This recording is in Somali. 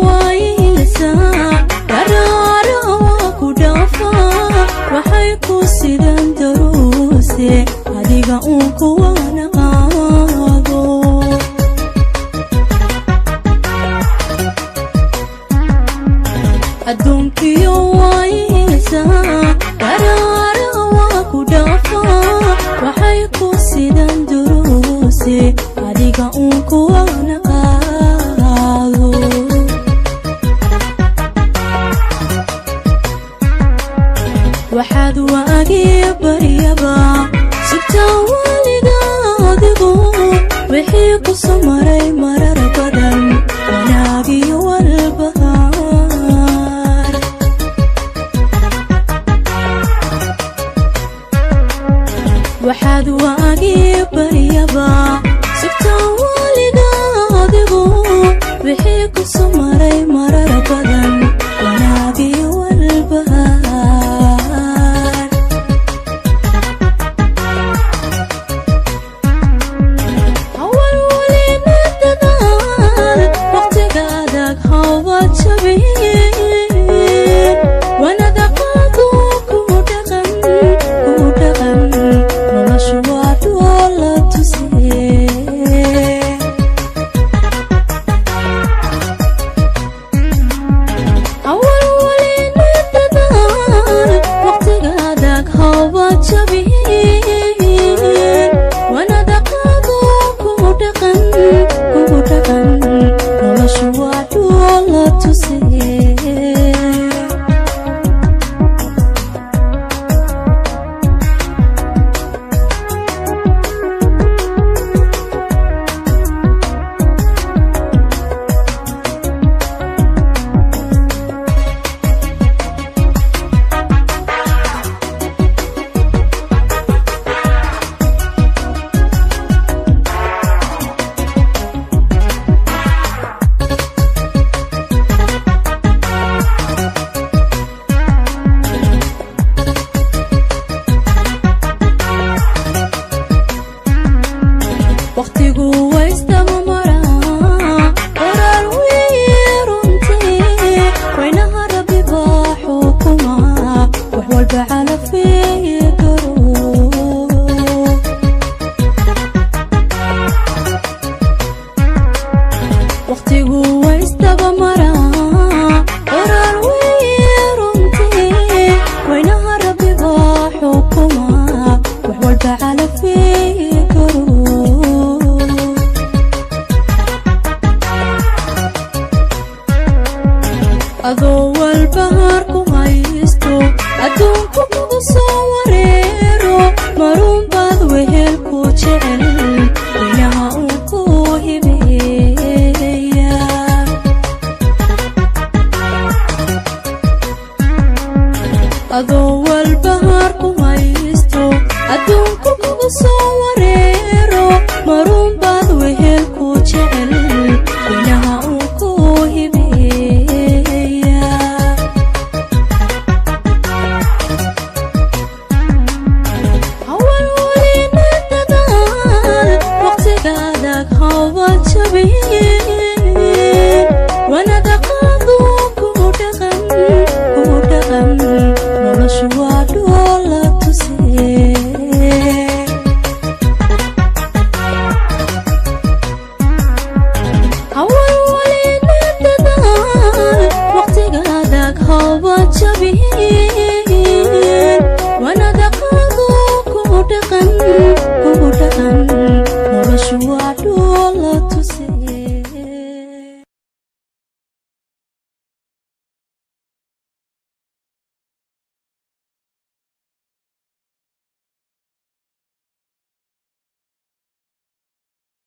waysa darara ku dhafa waxay ku sidan daruuse adiga ku wanaado adunkiyo waysa darara ku dhafa waxay ku sidan daruuse adiga ku wanaado waxaad waagiya baryaba sibta waligaadigu wixii ku samaray marar badan wanaagiyo walbahaar waxaad waagiya baryaba sibta waligaadigu wixii ku samaray marar badan wanaagiyo walbahaar awal walina dadaal waqtiga adag hawa jabiyeen wanada qaado ku dhaqan noloshu waa doola tusee awal walina dadaal waqtiga adag hawa jabiyeen wanada qaado ku dhaqan noloshu waa doola tusee waqtigu waystaba maraa qoraal wiiruntii waynaha rabbi baa xukuma wax walba calafeeye garo waqtigu waystaba maraa qoraal wiiruntii waynaha rabbi baa xukuma wax walba calafeeye garo adoo walbahaar ku haysto adduunku kugu soo wareero marun baad wehel ku jecel weynaha uu ku hibeeya adoo